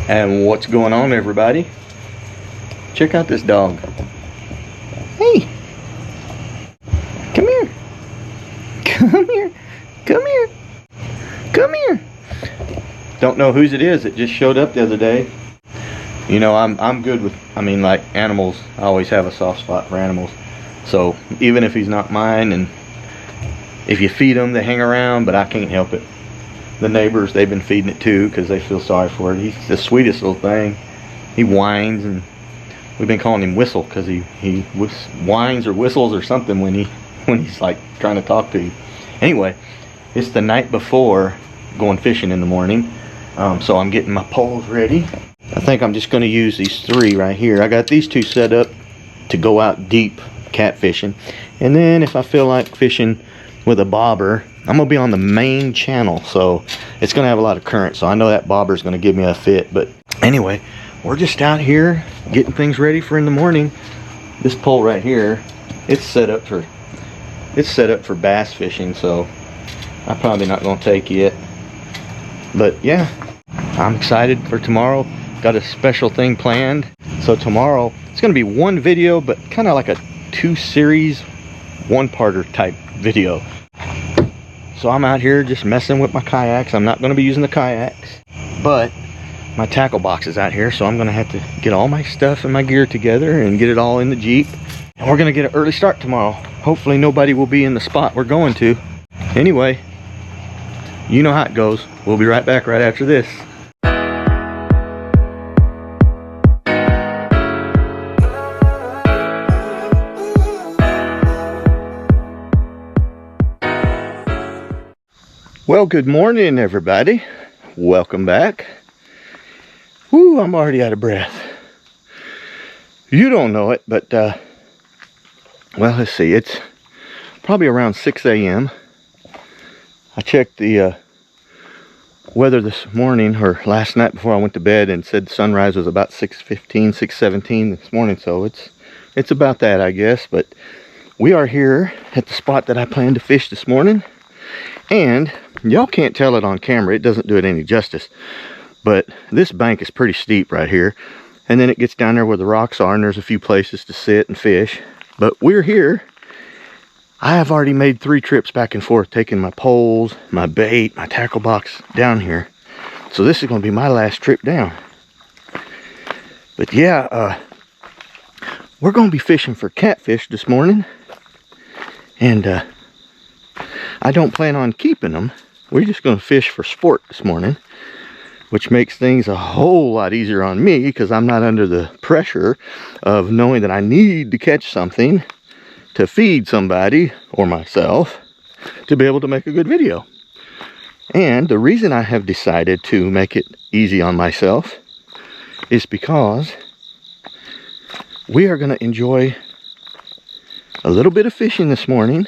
And what's going on, everybody? Check out this dog. Hey, come here, come here, come here, come here. Don't know whose it is. It just showed up the other day. You know, I'm good with, like animals. I always have a soft spot for animals. So even if he's not mine, and if you feed them, they hang around, but I can't help it. The neighbors, they've been feeding it too because they feel sorry for it. He's the sweetest little thing. He whines, and we've been calling him Whistle because he whines or whistles or something when he's like trying to talk to you. Anyway, it's the night before going fishing in the morning, so I'm getting my poles ready. I think I'm just going to use these three right here. I got these two set up to go out deep catfishing, and then if I feel like fishing with a bobber, I'm gonna be on the main channel, so it's gonna have a lot of current, so I know that bobber is gonna give me a fit. But anyway, we're just out here getting things ready for in the morning. This pole right here, it's set up for bass fishing, so I'm probably not gonna take it. But yeah, I'm excited for tomorrow. Got a special thing planned. So tomorrow it's gonna be one video, but kind of like a 2-series, one-parter type video. So I'm out here just messing with my kayaks. I'm not going to be using the kayaks, but my tackle box is out here, so I'm going to have to get all my stuff and my gear together and get it all in the Jeep. And we're going to get an early start tomorrow. Hopefully nobody will be in the spot we're going to. Anyway, you know how it goes. We'll be right back right after this. Well, good morning, everybody. Welcome back. Woo, I'm already out of breath. You don't know it, but, well, let's see. It's probably around 6 a.m. I checked the weather this morning, or last night before I went to bed, and said the sunrise was about 6:15, 6:17 this morning. So it's about that, I guess. But we are here at the spot that I planned to fish this morning. And y'all can't tell it on camera, it doesn't do it any justice, but this bank is pretty steep right here, and then it gets down there where the rocks are, and there's a few places to sit and fish. But we're here. I have already made 3 trips back and forth, taking my poles, my bait, my tackle box down here. So this is going to be my last trip down. But yeah, we're going to be fishing for catfish this morning, and I don't plan on keeping them. We're just going to fish for sport this morning, which makes things a whole lot easier on me because I'm not under the pressure of knowing that I need to catch something to feed somebody or myself to be able to make a good video. And the reason I have decided to make it easy on myself is because we are going to enjoy a little bit of fishing this morning.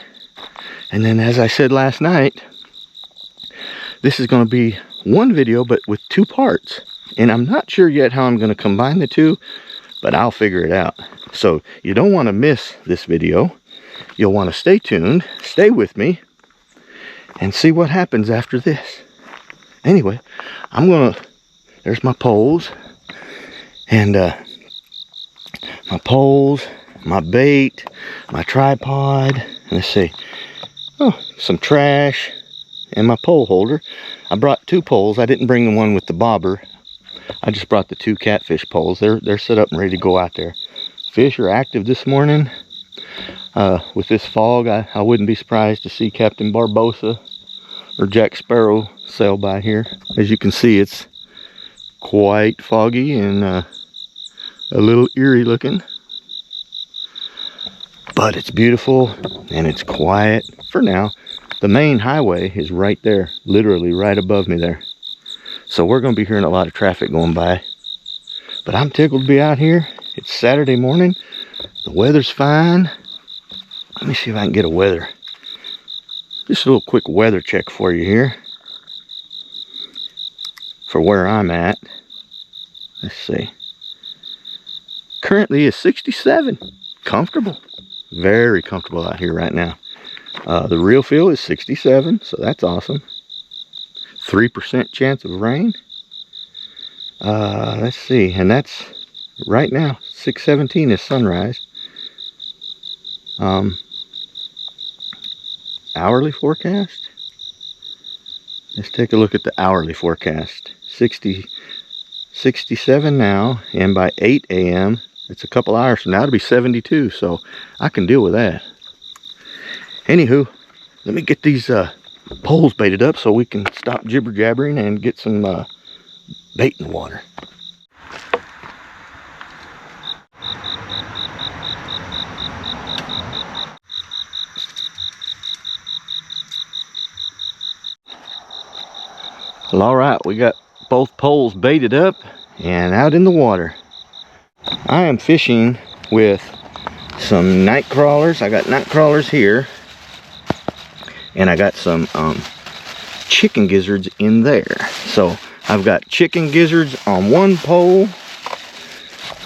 And then, as I said last night, this is going to be one video, but with 2 parts. And I'm not sure yet how I'm going to combine the 2, but I'll figure it out. So you don't want to miss this video. You'll want to stay tuned, stay with me, and see what happens after this. Anyway, there's my poles, and my poles, my bait, my tripod. Let's see. Oh, some trash, and my pole holder. I brought 2 poles. I didn't bring the one with the bobber. I just brought the 2 catfish poles. They're set up and ready to go out there. Fish are active this morning. With this fog, I wouldn't be surprised to see Captain Barbosa or Jack Sparrow sail by here. As you can see, it's quite foggy and a little eerie looking. But it's beautiful and it's quiet for now. The main highway is right there, literally right above me there. So we're going to be hearing a lot of traffic going by. But I'm tickled to be out here. It's Saturday morning. The weather's fine. Let me see if I can get a weather. Just a little quick weather check for you here. For where I'm at. Let's see. Currently is 67. Comfortable. Very comfortable out here right now. The real feel is 67, so that's awesome. 3% chance of rain. Let's see, and that's right now 6:17 is sunrise. Hourly forecast. Let's take a look at the hourly forecast. 67 now, and by 8 a.m. it's a couple hours from now to be 72, so I can deal with that. Anywho, let me get these poles baited up so we can stop jibber jabbering and get some bait in the water. Well, all right, we got both poles baited up and out in the water. I am fishing with some night crawlers. I got night crawlers here, and I got some chicken gizzards in there. So I've got chicken gizzards on one pole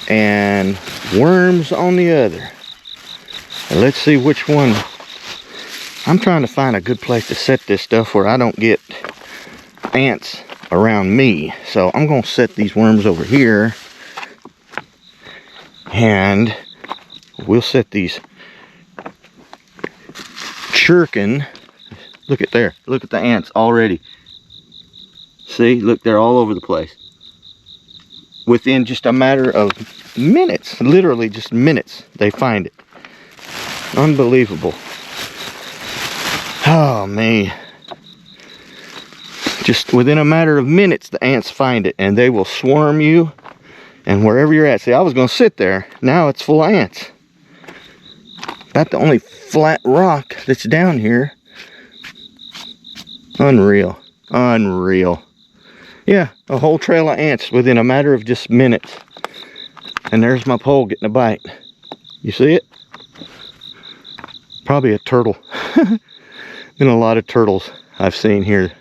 and worms on the other. And let's see which one. I'm trying to find a good place to set this stuff where I don't get ants around me. So I'm going to set these worms over here, and we'll set these shuriken. Look at there. Look at the ants already. See, look, they're all over the place. Within just a matter of minutes, literally just minutes, they find it. Unbelievable. Oh, man. Just within a matter of minutes, the ants find it, and they will swarm you, and wherever you're at. See, I was going to sit there. Now it's full of ants. About the only flat rock that's down here. Unreal. Unreal. Yeah, a whole trail of ants within a matter of just minutes. And there's my pole getting a bite. You see it? Probably a turtle. Been a lot of turtles I've seen here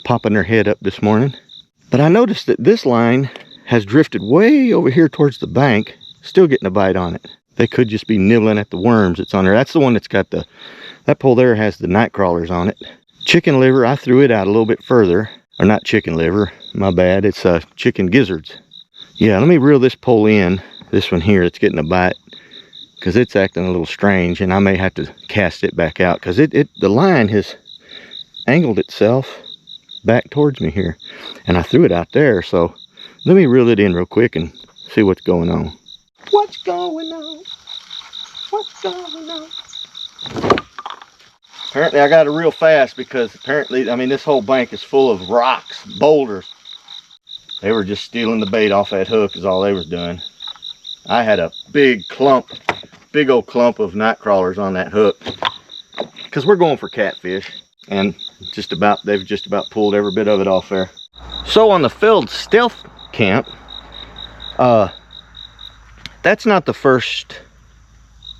popping their head up this morning. But I noticed that this line has drifted way over here towards the bank, still getting a bite on it. They could just be nibbling at the worms that's on there. That's the one that's got that pole there has the night crawlers on it. Chicken liver, I threw it out a little bit further. Or not chicken liver, my bad, it's chicken gizzards. Yeah, let me reel this pole in, this one here that's getting a bite, because it's acting a little strange, and I may have to cast it back out, because the line has angled itself back towards me here, and I threw it out there. So let me reel it in real quick and see what's going on. What's going on? What's going on? Apparently I got it real fast, because apparently, I mean, this whole bank is full of rocks, boulders. They were just stealing the bait off that hook is all they was doing. I had a big old clump of night crawlers on that hook, because we're going for catfish. And they've just about pulled every bit of it off there. So on the failed stealth camp, that's not the first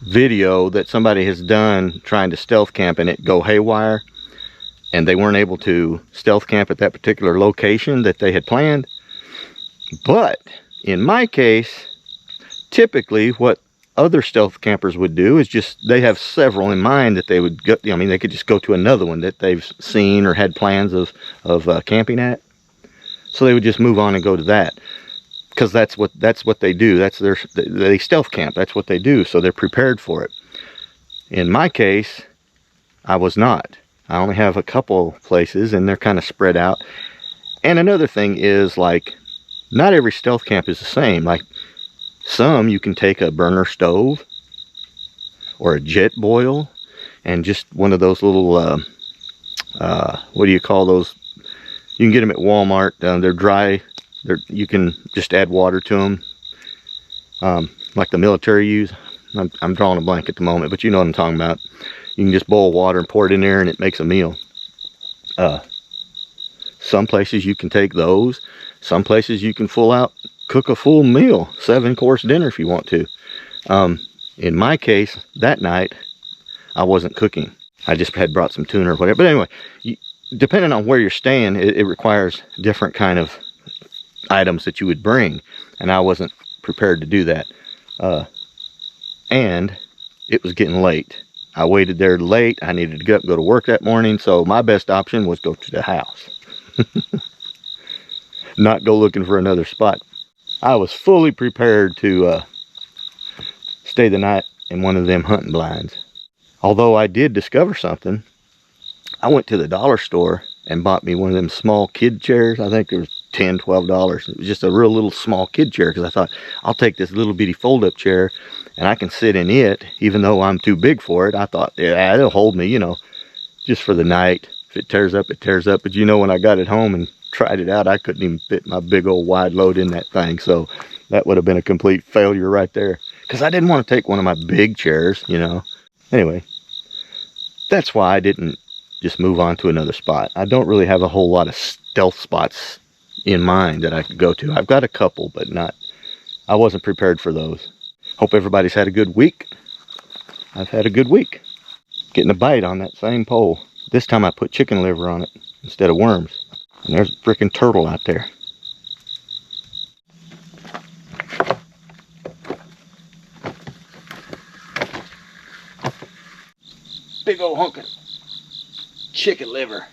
video that somebody has done trying to stealth camp and it go haywire, and they weren't able to stealth camp at that particular location that they had planned. But in my case, typically what other stealth campers would do is they have several in mind that they would go. I mean, they could just go to another one that they've seen or had plans of camping at. So they would just move on and go to that, because that's what they do. They stealth camp. That's what they do. So they're prepared for it. In my case, I was not. I only have a couple places, and they're kind of spread out. And another thing is, like, not every stealth camp is the same. Like, some you can take a burner stove or a jet boil and just one of those little what do you call those? You can get them at Walmart. They're dry. You can just add water to them, like the military use. I'm drawing a blank at the moment, but you know what I'm talking about. You can just boil water and pour it in there, and it makes a meal. Some places you can take those. Some places you can cook a full meal, 7-course dinner if you want to. In my case, that night, I wasn't cooking. I just had brought some tuna or whatever. But anyway, depending on where you're staying, it requires different kind of items that you would bring. And I wasn't prepared to do that. And it was getting late. I waited there late. I needed to get up and go to work that morning. So my best option was go to the house. not go looking for another spot. I was fully prepared to stay the night in one of them hunting blinds. Although I did discover something. I went to the dollar store and bought me one of them small kid chairs. I think it was $10, $12. It was just a real little small kid chair, because I thought, I'll take this little bitty fold-up chair and I can sit in it, even though I'm too big for it. I thought, yeah, it'll hold me, you know, just for the night. If it tears up, it tears up. But you know, when I got it home and tried it out, I couldn't even fit my big old wide load in that thing. So that would have been a complete failure right there, because I didn't want to take one of my big chairs, you know. Anyway, that's why I didn't just move on to another spot. I don't really have a whole lot of stealth spots in mind that I could go to. I've got a couple, but I wasn't prepared for those. Hope everybody's had a good week. I've had a good week. Getting a bite on that same pole. This time I put chicken liver on it instead of worms. And there's a freaking turtle out there. Big old hunk of chicken liver.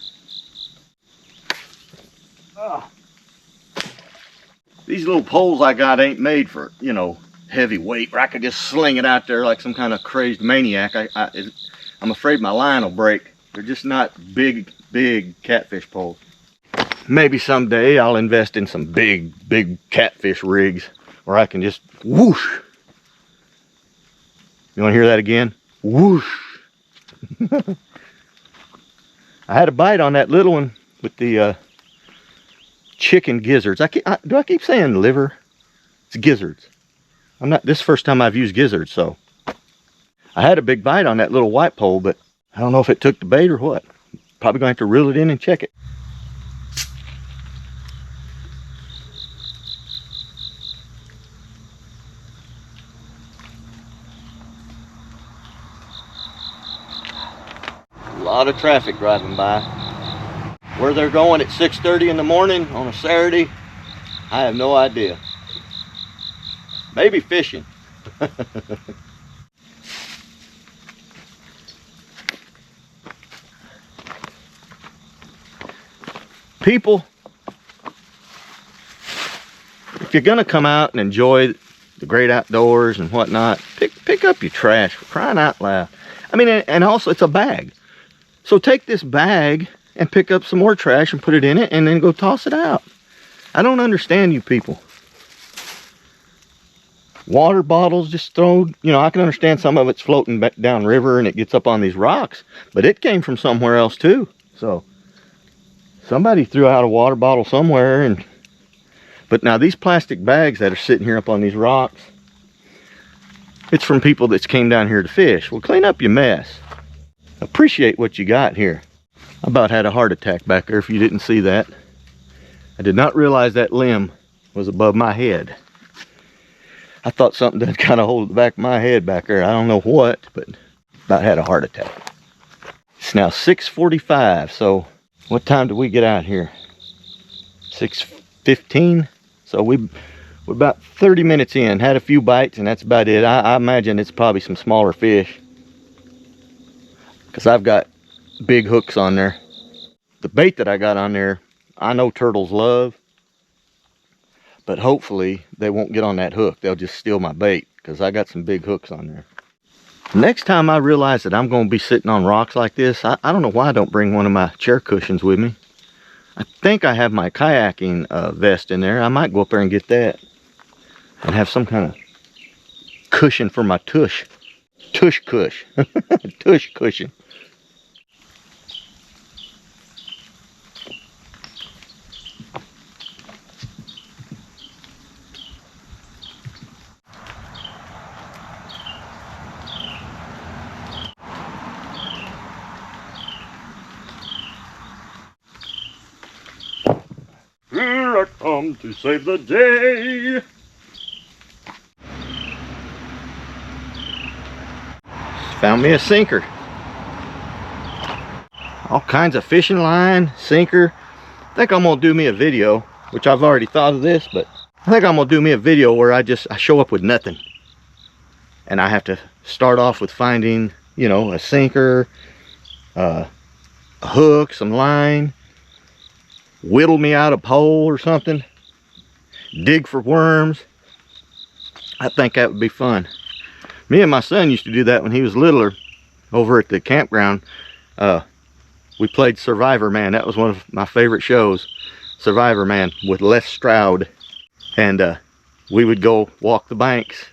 Oh. These little poles I got ain't made for, you know, heavy weight, where I could just sling it out there like some kind of crazed maniac. I'm afraid my line will break. They're just not big catfish poles. Maybe someday I'll invest in some big catfish rigs where I can just whoosh. You want to hear that again? Whoosh. I had a bite on that little one with the chicken gizzards. Do I keep saying liver? It's gizzards. This is the first time I've used gizzards, so. I had a big bite on that little white pole, but I don't know if it took the bait or what. Probably going to have to reel it in and check it. A lot of traffic driving by. Where they're going at 6:30 in the morning on a Saturday, I have no idea. Maybe fishing. People, if you're gonna come out and enjoy the great outdoors and whatnot, pick up your trash, for crying out loud. I mean, and also it's a bag. So take this bag and pick up some more trash and put it in it and then go toss it out. I don't understand you people. Water bottles just thrown, you know, I can understand some of it's floating back down river and it gets up on these rocks, but it came from somewhere else too. So somebody threw out a water bottle somewhere. But now these plastic bags that are sitting here up on these rocks, it's from people that came down here to fish. Well, clean up your mess. Appreciate what you got here. I about had a heart attack back there if you didn't see that. I did not realize that limb was above my head. I thought something did kind of hold the back of my head back there. I don't know what, but about had a heart attack. It's now 6:45, so what time did we get out here? 6:15? So we're about 30 minutes in. Had a few bites and that's about it. I imagine it's probably some smaller fish, because I've got big hooks on there. The bait that I got on there, I know turtles love, but hopefully they won't get on that hook. They'll just steal my bait, because I got some big hooks on there. Next time I realize that I'm going to be sitting on rocks like this, I don't know why I don't bring one of my chair cushions with me. I think I have my kayaking vest in there. I might go up there and get that and have some kind of cushion for my tush. Tush cush. Tush cushion. Here I come to save the day. Found me a sinker. All kinds of fishing line, sinker. I think I'm gonna do me a video, which I've already thought of this, but I think I'm gonna do me a video where I show up with nothing. And I have to start off with finding, you know, a sinker, a hook, some line, whittle me out a pole or something. dig for worms. I think that would be fun. Me and my son used to do that when he was littler over at the campground. We played Survivor Man. That was one of my favorite shows, Survivor Man, with Les Stroud. And we would go walk the banks,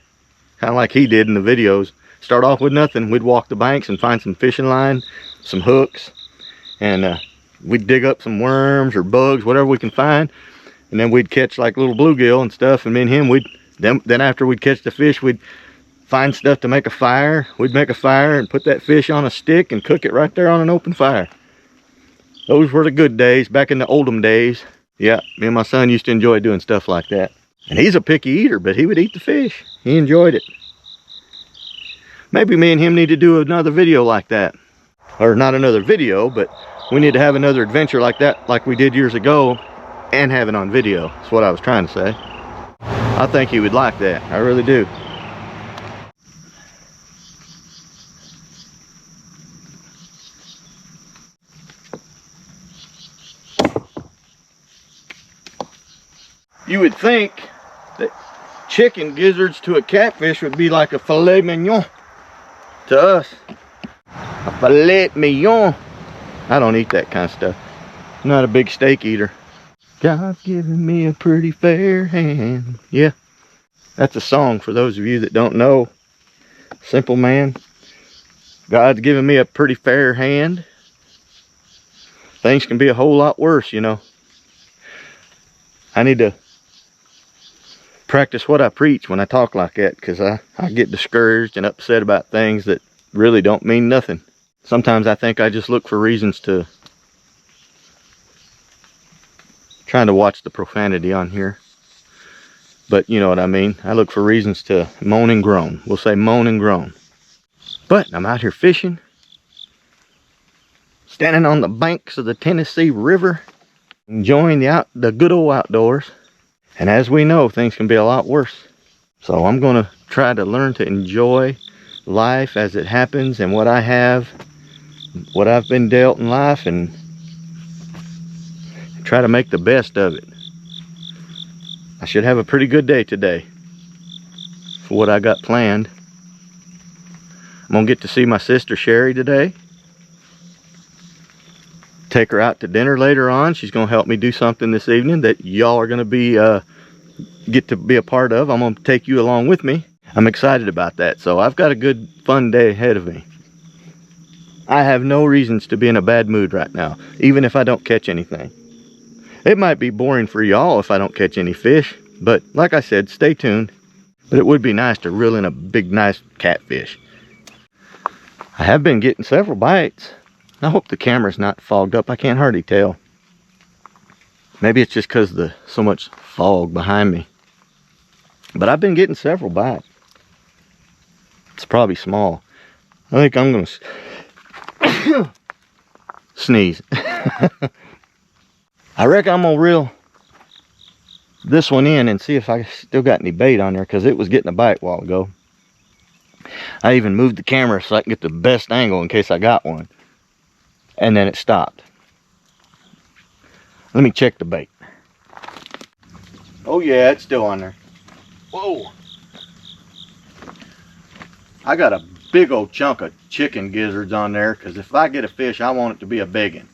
kind of like he did in the videos. Start off with nothing. We'd walk the banks and find some fishing line, some hooks, and we'd dig up some worms or bugs, whatever we can find, and then we'd catch like little bluegill and stuff. And me and him, then after we'd catch the fish, we'd find stuff to make a fire. We'd make a fire and put that fish on a stick and cook it right there on an open fire. Those were the good days, back in the oldem days. Yeah, me and my son used to enjoy doing stuff like that. And he's a picky eater, but he would eat the fish. He enjoyed it. Maybe me and him need to do another video like that. Or not another video, but we need to have another adventure like that, like we did years ago, and have it on video. That's what I was trying to say. I think he would like that. I really do. You would think that chicken gizzards to a catfish would be like a filet mignon to us. A filet mignon. I don't eat that kind of stuff. I'm not a big steak eater. God's given me a pretty fair hand. Yeah, that's a song for those of you that don't know. Simple Man. God's given me a pretty fair hand. Things can be a whole lot worse, you know. I need to practice what I preach when I talk like that, because I get discouraged and upset about things that really don't mean nothing. Sometimes I think I just look for reasons to trying to watch the profanity on here, but you know what I mean. I look for reasons to moan and groan. We'll say moan and groan. But I'm out here fishing, standing on the banks of the Tennessee River, enjoying the good old outdoors. And as we know, things can be a lot worse. So I'm going to try to learn to enjoy life as it happens, and what I have, what I've been dealt in life, and try to make the best of it. I should have a pretty good day today for what I got planned. I'm going to get to see my sister Sherry today. Take her out to dinner later on. She's going to help me do something this evening that y'all are going to be get to be a part of. I'm going to take you along with me. I'm excited about that. So I've got a good fun day ahead of me. I have no reasons to be in a bad mood right now, even if I don't catch anything. It might be boring for y'all if I don't catch any fish, but like I said, stay tuned. But it would be nice to reel in a big nice catfish. I have been getting several bites. I hope the camera's not fogged up. I can't hardly tell. Maybe it's just because of so much fog behind me. But I've been getting several bites. It's probably small. I think I'm going to sneeze. I reckon I'm going to reel this one in and see if I still got any bait on there, because it was getting a bite a while ago. I even moved the camera so I can get the best angle in case I got one. And then it stopped. Let me check the bait. Oh yeah, it's still on there. Whoa. I got a big old chunk of chicken gizzards on there, because if I get a fish, I want it to be a big one.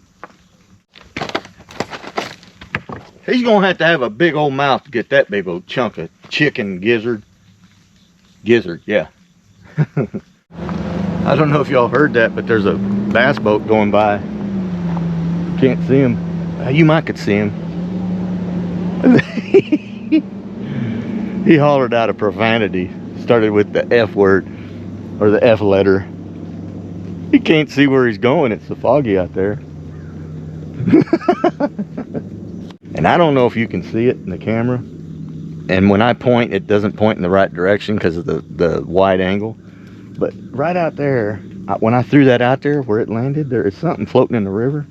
He's gonna have to have a big old mouth to get that big old chunk of chicken gizzard. Gizzard, yeah. I don't know if y'all heard that, but there's a bass boat going by. Can't see him. You might could see him. He hollered out a profanity. Started with the F word, or the F letter. He can't see where he's going. It's so foggy out there. And I don't know if you can see it in the camera. And when I point, it doesn't point in the right direction because of the wide angle. But right out there, when I threw that out there where it landed, there is something floating in the river.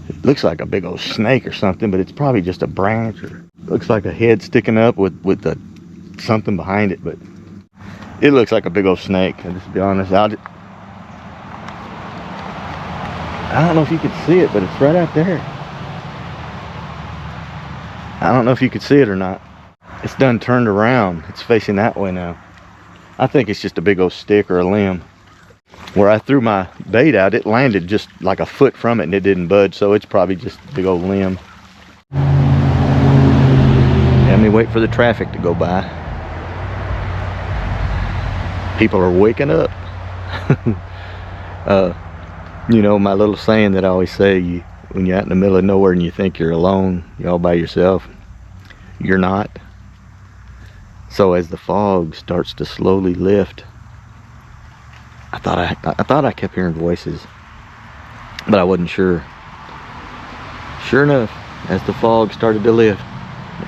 It looks like a big old snake or something, but it's probably just a branch, or looks like a head sticking up with something behind it. But it looks like a big old snake. And just to be honest, I don't know if you can see it, but it's right out there. I don't know if you could see it or not. It's done turned around. It's facing that way now. I think it's just a big old stick or a limb. Where I threw my bait out, it landed just like a foot from it and it didn't budge, so it's probably just a big old limb. Let me wait for the traffic to go by. People are waking up. You know, my little saying that I always say, when you're out in the middle of nowhere and you think you're alone, you're all by yourself, you're not. So as the fog starts to slowly lift, I thought I kept hearing voices, but I wasn't sure. Sure enough, as the fog started to lift,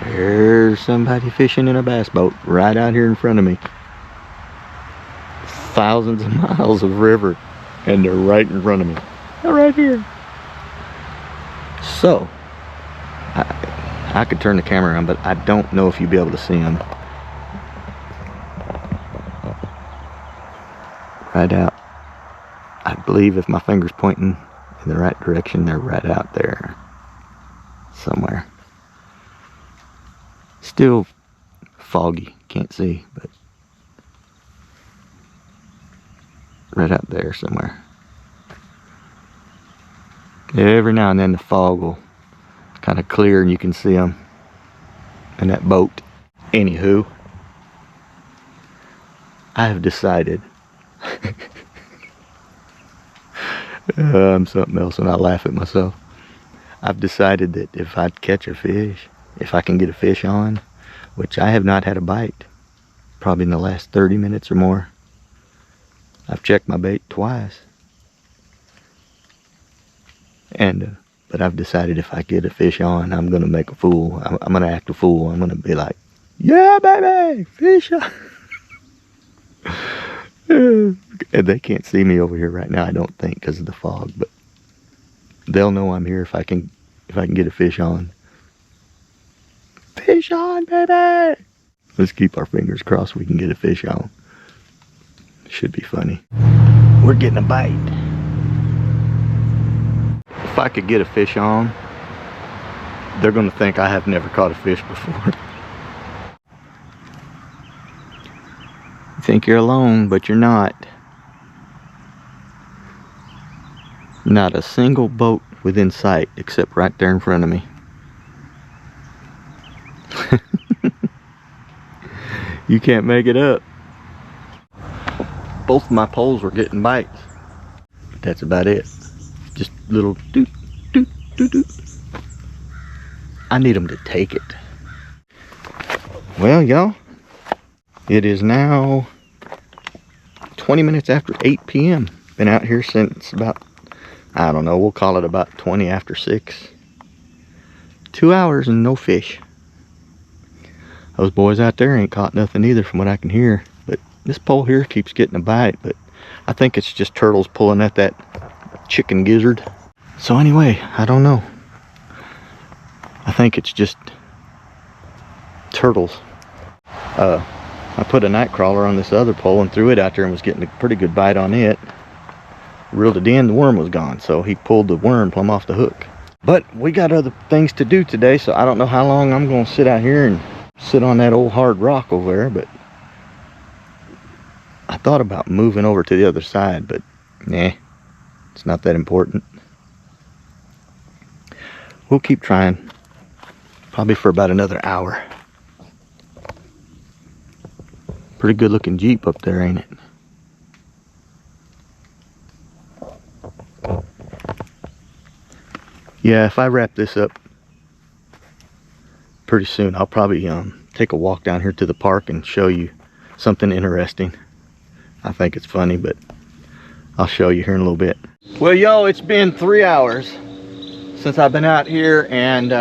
there's somebody fishing in a bass boat right out here in front of me. Thousands of miles of river, and they're right in front of me. They're right here. So, I could turn the camera around, but I don't know if you'll be able to see them. Right out. I believe if my finger's pointing in the right direction, they're right out there somewhere. Still foggy, can't see, but right out there somewhere. Every now and then the fog will kind of clear and you can see them in that boat. Anywho, I have decided I'm something else and I laugh at myself. I've decided that if I catch a fish, if I can get a fish on, which I have not had a bite probably in the last 30 minutes or more. I've checked my bait twice. And but I've decided if I get a fish on, I'm gonna make a fool. I'm gonna act a fool. I'm gonna be like, yeah baby, fish on. And they can't see me over here right now, I don't think, because of the fog, but they'll know I'm here if I can get a fish on. Fish on, baby! Let's keep our fingers crossed we can get a fish on. Should be funny. We're getting a bite. If I could get a fish on, they're gonna think I have never caught a fish before. You think you're alone, but you're not. Not a single boat within sight except right there in front of me. You can't make it up. Both of my poles were getting bites, but that's about it. Just little doot, doot, doot, doot. I need them to take it. Well, y'all, it is now 20 minutes after 8 p.m. Been out here since about, I don't know, we'll call it about 20 after 6. 2 hours and no fish. Those boys out there ain't caught nothing either from what I can hear. But this pole here keeps getting a bite, but I think it's just turtles pulling at that chicken gizzard. So anyway, I don't know. I think it's just turtles. I put a night crawler on this other pole and threw it out there and was getting a pretty good bite on it. Reeled it in, the worm was gone, so he pulled the worm plumb off the hook. But we got other things to do today, so I don't know how long I'm gonna sit out here and sit on that old hard rock over there, but I thought about moving over to the other side, but nah, it's not that important. We'll keep trying, probably for about another hour. Pretty good looking Jeep up there, ain't it? Yeah, if I wrap this up pretty soon, I'll probably take a walk down here to the park and show you something interesting. I think it's funny, but I'll show you here in a little bit. Well, yo, it's been 3 hours since I've been out here and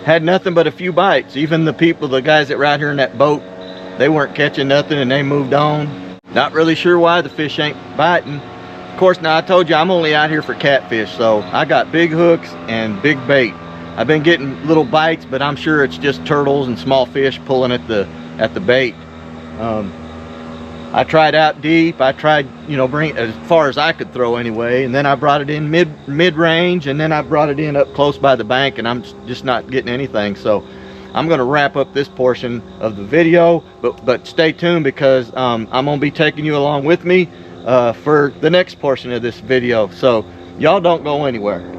had nothing but a few bites. Even the guys that were out here in that boat, they weren't catching nothing and they moved on. Not really sure why the fish ain't biting. Of course, now I told you I'm only out here for catfish, so I got big hooks and big bait. I've been getting little bites, but I'm sure it's just turtles and small fish pulling at the bait. I tried out deep. I tried, you know, bring it as far as I could throw anyway, and then I brought it in mid-range, and then I brought it in up close by the bank, and I'm just not getting anything. So I'm going to wrap up this portion of the video, but stay tuned, because I'm going to be taking you along with me for the next portion of this video. So y'all don't go anywhere.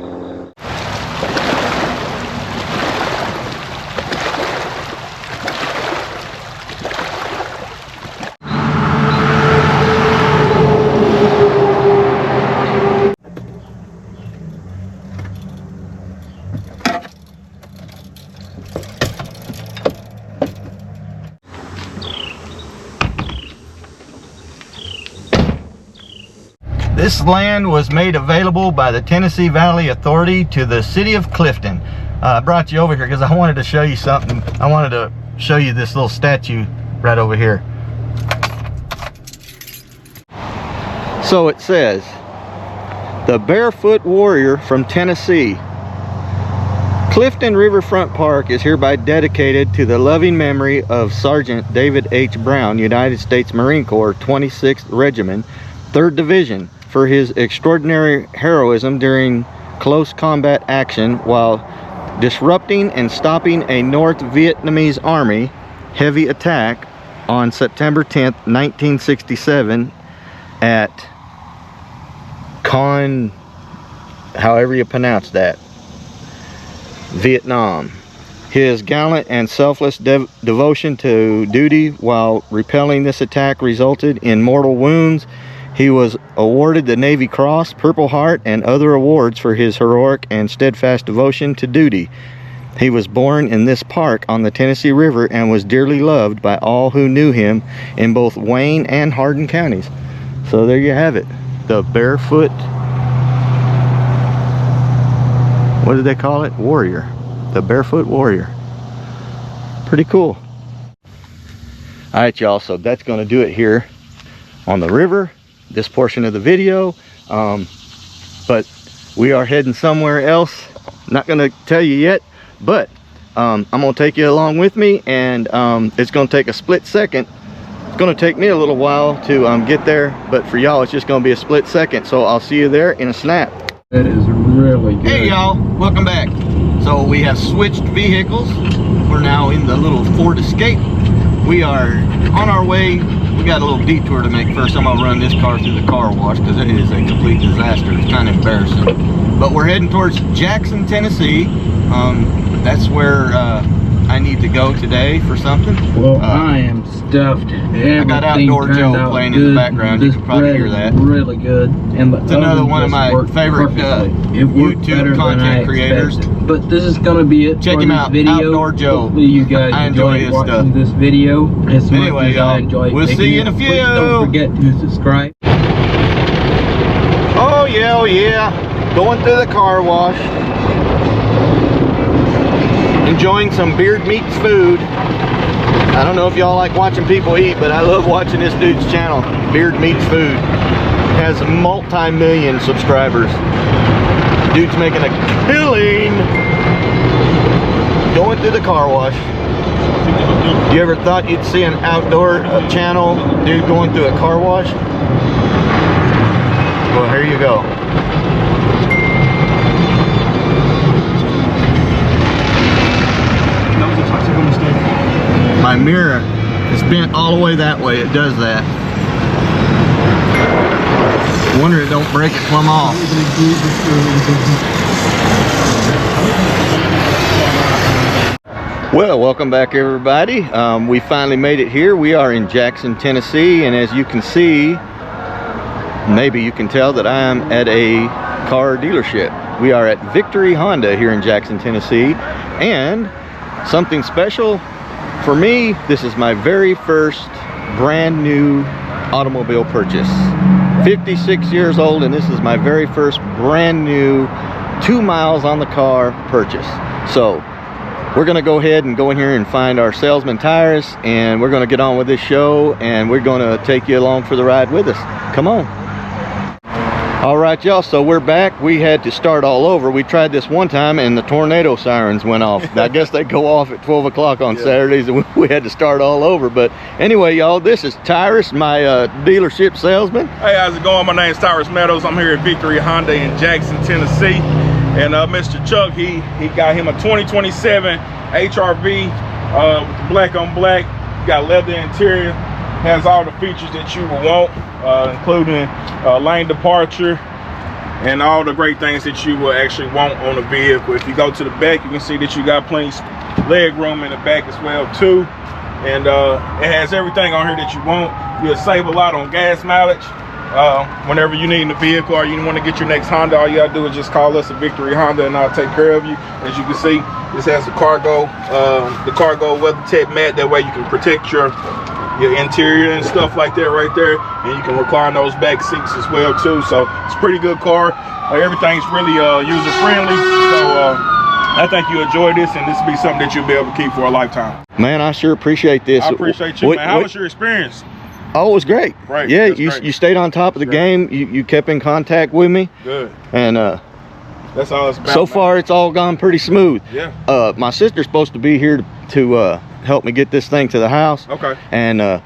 This land was made available by the Tennessee Valley Authority to the city of Clifton. I brought you over here because I wanted to show you something. I wanted to show you this little statue right over here. So it says, the Barefoot Warrior from Tennessee. Clifton Riverfront Park is hereby dedicated to the loving memory of Sergeant David H. Brown, United States Marine Corps, 26th Regiment, 3rd Division, for his extraordinary heroism during close combat action while disrupting and stopping a North Vietnamese Army heavy attack on September 10th, 1967 at however you pronounce that, Vietnam. His gallant and selfless devotion to duty while repelling this attack resulted in mortal wounds. He was awarded the Navy Cross, Purple Heart, and other awards for his heroic and steadfast devotion to duty. He was born in this park on the Tennessee River and was dearly loved by all who knew him in both Wayne and Hardin counties. So there you have it. The Barefoot, what did they call it? Warrior. The Barefoot Warrior. Pretty cool. Alright y'all, so that's going to do it here on the river, this portion of the video. But we are heading somewhere else. Not going to tell you yet, but I'm going to take you along with me, and it's going to take a split second. It's going to take me a little while to get there, but for y'all it's just going to be a split second. So I'll see you there in a snap. That is really good. Hey y'all, welcome back. So we have switched vehicles. We're now in the little Ford Escape. We are on our way. We got a little detour to make first. I'm gonna run this car through the car wash because it is a complete disaster. It's kind of embarrassing. But we're heading towards Jackson, Tennessee. That's where I need to go today for something. Well, I am stuffed. I got Outdoor Joe playing in the background. You can probably hear that. Really good. And it's another one of my favorite YouTube content creators. But this is going to be it. Check him out, video. Outdoor Joe. Hopefully you guys I enjoy his watching stuff. This video as much anyway, as I enjoy we'll see you in a few. Please don't forget to subscribe. Oh yeah, going through the car wash. Enjoying some Beard Meats food. I don't know if y'all like watching people eat, but I love watching this dude's channel, Beard Meats Food. Has multi-million subscribers. Dude's making a killing going through the car wash. You ever thought you'd see an outdoor channel dude going through a car wash? Well, here you go. My mirror is bent all the way that way. It does that. Wonder it don't break it plumb off. Well, welcome back everybody. We finally made it here. We are in Jackson, Tennessee, and as you can see, maybe you can tell that I am at a car dealership. We are at Victory Honda here in Jackson, Tennessee, and something special for me, this is my very first brand new automobile purchase. 56 years old, and this is my very first brand new 2 miles on the car purchase. So we're gonna go ahead and go in here and find our salesman tires, and we're gonna get on with this show, and we're gonna take you along for the ride with us. Come on. All right, y'all, so we're back. We had to start all over. We tried this one time and the tornado sirens went off. I guess they go off at 12 o'clock on Saturdays, and we had to start all over. But anyway, y'all, this is Tyrus, my dealership salesman. Hey, how's it going? My name's Tyrus Meadows. I'm here at Victory Honda in Jackson, Tennessee. And Mr. Chuck, he got him a 2027 HRV with the black on black. Got leather interior, has all the features that you would want, including lane departure and all the great things that you will actually want on the vehicle. If you go to the back, you can see that you got plenty leg room in the back as well too. And it has everything on here that you want. You'll save a lot on gas mileage. Whenever you need a vehicle or you want to get your next Honda, all you gotta do is just call us at Victory Honda and I'll take care of you. As you can see, this has the cargo WeatherTech mat. That way you can protect your interior and stuff like that right there, and you can recline those back seats as well too. So it's a pretty good car. Everything's really user friendly. So I think you enjoy this, and this will be something that you'll be able to keep for a lifetime. Man, I sure appreciate this. I appreciate you, man. How was your experience? Oh, it was great. Right. Yeah, you stayed on top of the game. You kept in contact with me. Good. And that's all it's about. So far, it's all gone pretty smooth. Yeah. My sister's supposed to be here to help me get this thing to the house. Okay. And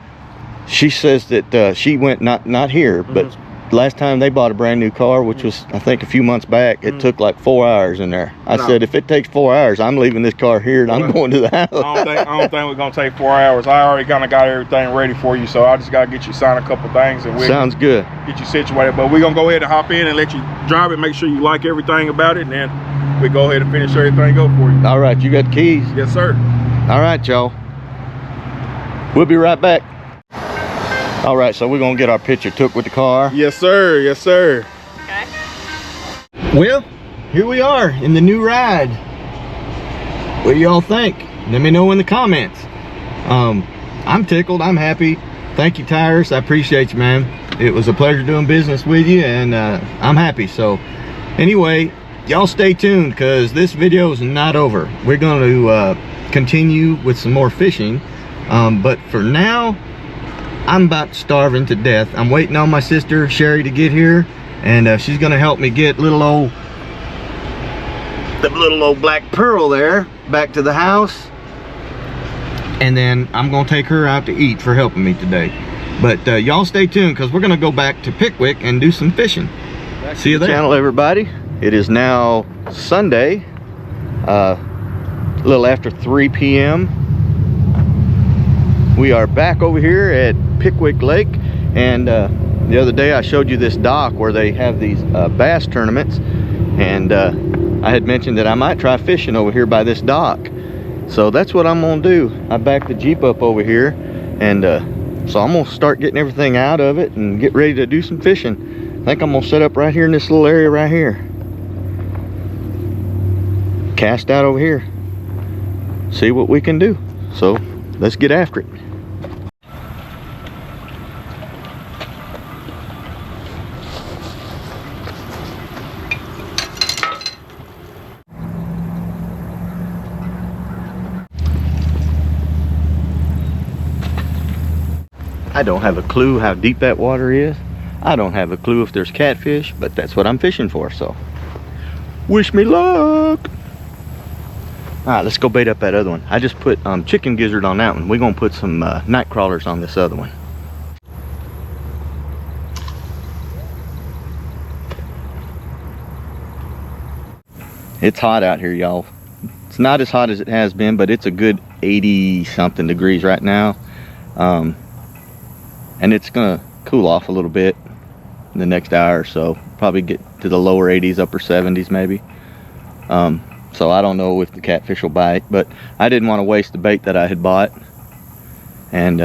she says that she went not here, but last time they bought a brand new car, which was I think a few months back, it took like 4 hours in there. I said, if it takes 4 hours, I'm leaving this car here and I'm going to the house. I don't think we're gonna take 4 hours. I already kind of got everything ready for you, so I just gotta get you signed a couple things and sounds good. Get you situated. But we're gonna go ahead and hop in and let you drive it, make sure you like everything about it, and then we go ahead and finish everything up for you. All right, you got the keys? Yes, sir. All right, y'all. We'll be right back. All right, so we're gonna get our picture took with the car. Yes, sir. Yes, sir. Okay. Well, here we are in the new ride. What do y'all think? Let me know in the comments. I'm tickled. I'm happy. Thank you, Tyrus. I appreciate you, man. It was a pleasure doing business with you, and I'm happy. So, anyway, y'all stay tuned because this video is not over. We're going to continue with some more fishing, but for now, I'm about starving to death. I'm waiting on my sister Sherry to get here, and she's gonna help me get the little old black pearl there back to the house, and then I'm gonna take her out to eat for helping me today. But y'all stay tuned because we're gonna go back to Pickwick and do some fishing. See you there. Channel, everybody. It is now Sunday, a little after 3 p.m. We are back over here at Pickwick Lake, and the other day I showed you this dock where they have these bass tournaments, and I had mentioned that I might try fishing over here by this dock. So that's what I'm gonna do. I backed the Jeep up over here, and so I'm gonna start getting everything out of it and get ready to do some fishing. I think I'm gonna set up right here in this little area right here. Cast out over here. See what we can do. So let's get after it. I don't have a clue how deep that water is. I don't have a clue if there's catfish, but that's what I'm fishing for, so wish me luck. All right, let's go bait up that other one. I just put chicken gizzard on that one. We're gonna put some night crawlers on this other one. It's hot out here, y'all. It's not as hot as it has been, but it's a good 80 something degrees right now. And it's gonna cool off a little bit in the next hour or so. Probably get to the lower 80s, upper 70s maybe. So I don't know if the catfish will bite, but I didn't want to waste the bait that I had bought. And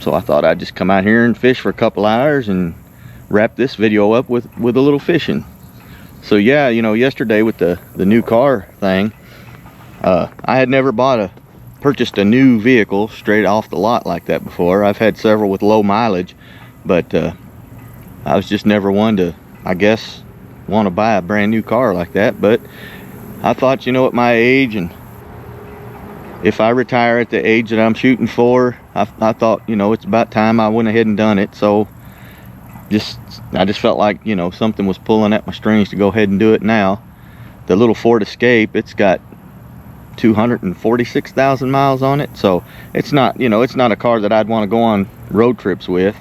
so I thought I'd just come out here and fish for a couple hours and wrap this video up with a little fishing. So yeah, you know, yesterday with the new car thing, I had never purchased a new vehicle straight off the lot like that before. I've had several with low mileage, but I was just never one to, I guess, want to buy a brand new car like that. But I thought, you know, at my age, and if I retire at the age that I'm shooting for, I thought, you know, it's about time I went ahead and done it. So I just felt like, you know, something was pulling at my strings to go ahead and do it now. The little Ford Escape, it's got 246,000 miles on it, so it's not, you know, it's not a car that I'd want to go on road trips with,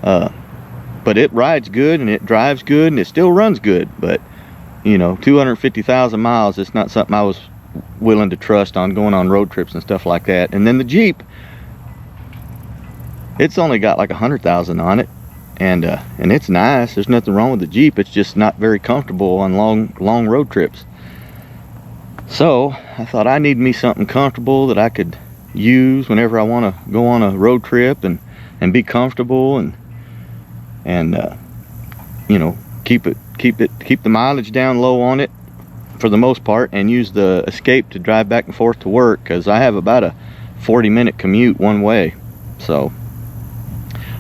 but it rides good and it drives good and it still runs good. But you know, 250,000 miles, it's not something I was willing to trust on going on road trips and stuff like that. And then the Jeep, it's only got like 100,000 on it, and it's nice. There's nothing wrong with the Jeep. It's just not very comfortable on long road trips. So I thought I need me something comfortable that I could use whenever I want to go on a road trip and be comfortable and you know, keep the mileage down low on it for the most part, and use the Escape to drive back and forth to work, because I have about a 40-minute commute one way. So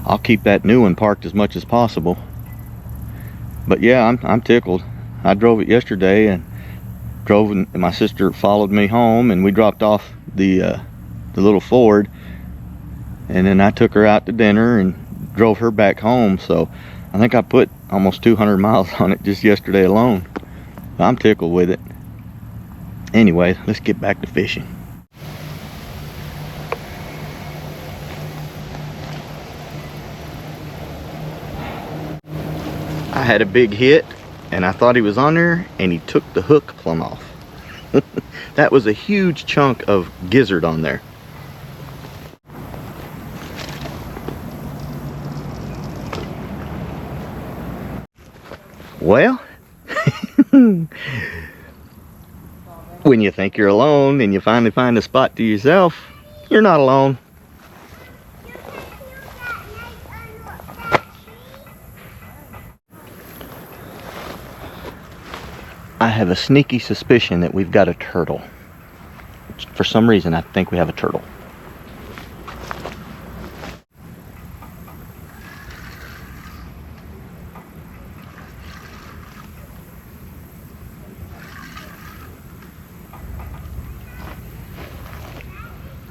I'll keep that new one parked as much as possible. But yeah, I'm tickled. I drove it yesterday and my sister followed me home, and we dropped off the little Ford, and then I took her out to dinner and drove her back home. So I think I put almost 200 miles on it just yesterday alone. I'm tickled with it. Anyway, let's get back to fishing. I had a big hit, and I thought he was on there, and he took the hook plumb off. That was a huge chunk of gizzard on there. Well, when you think you're alone and you finally find a spot to yourself, you're not alone. I have a sneaky suspicion that we've got a turtle. For some reason, I think we have a turtle.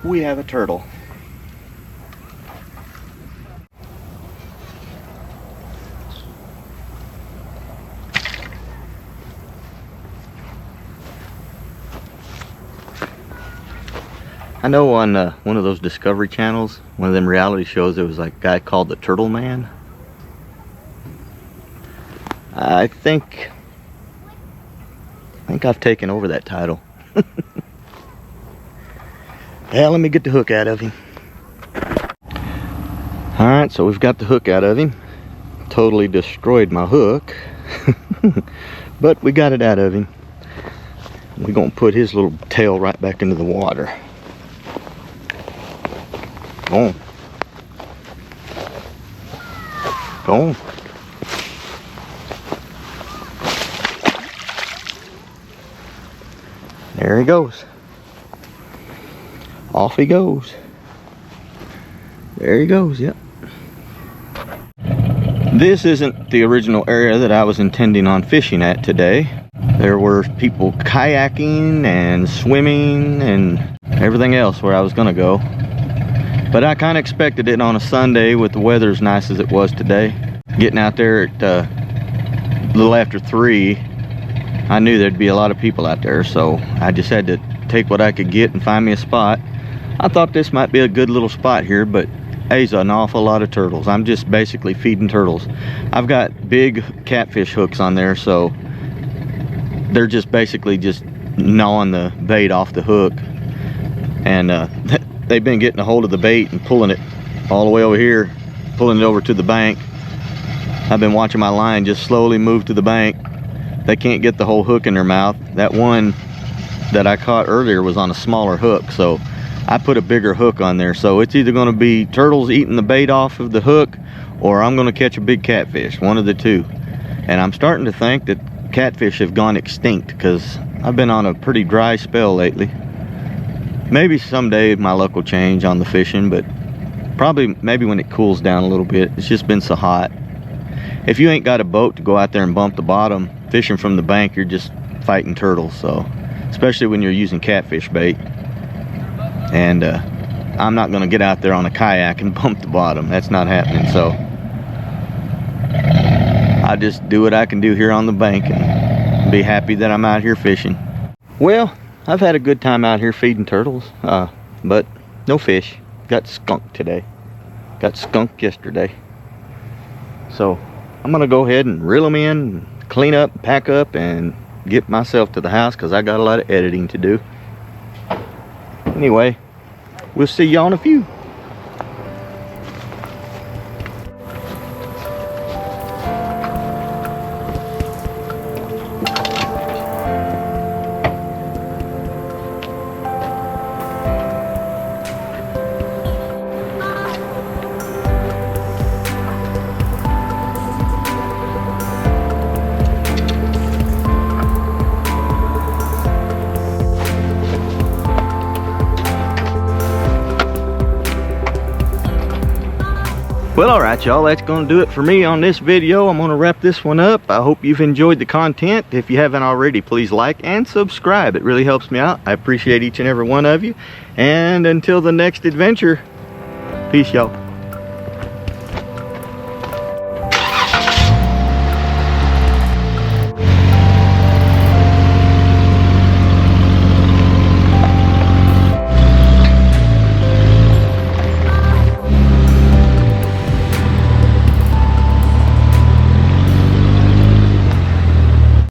We have a turtle. I know on one of those Discovery channels, one of them reality shows, there was like a guy called the Turtle Man. I think I've taken over that title. Well, let me get the hook out of him. Alright, so we've got the hook out of him. Totally destroyed my hook. But we got it out of him. We're going to put his little tail right back into the water. Go on. Go on. There he goes. Off he goes. There he goes, yep. This isn't the original area that I was intending on fishing at today. There were people kayaking and swimming and everything else where I was gonna go. But I kind of expected it on a Sunday with the weather as nice as it was today. Getting out there at a little after 3, I knew there'd be a lot of people out there, so I just had to take what I could get and find me a spot. I thought this might be a good little spot here, but there's an awful lot of turtles. I'm just basically feeding turtles. I've got big catfish hooks on there, so they're just basically just gnawing the bait off the hook. And they've been getting a hold of the bait and pulling it all the way over here, pulling it over to the bank. I've been watching my line just slowly move to the bank. They can't get the whole hook in their mouth. That one that I caught earlier was on a smaller hook, so I put a bigger hook on there. So it's either going to be turtles eating the bait off of the hook, or I'm going to catch a big catfish, one of the two. And I'm starting to think that catfish have gone extinct, because I've been on a pretty dry spell lately. Maybe someday my luck will change on the fishing, but probably maybe when it cools down a little bit. It's just been so hot. If you ain't got a boat to go out there and bump the bottom, fishing from the bank, you're just fighting turtles. So especially when you're using catfish bait. And I'm not going to get out there on a kayak and bump the bottom. That's not happening. So I just do what I can do here on the bank and be happy that I'm out here fishing. Well, I've had a good time out here feeding turtles, but no fish. Got skunked today. Got skunked yesterday. So I'm gonna go ahead and reel them in, clean up, pack up, and get myself to the house because I got a lot of editing to do. Anyway, we'll see y'all in a few. Well, alright y'all, that's going to do it for me on this video. I'm going to wrap this one up. I hope you've enjoyed the content. If you haven't already, please like and subscribe. It really helps me out. I appreciate each and every one of you. And until the next adventure, peace y'all.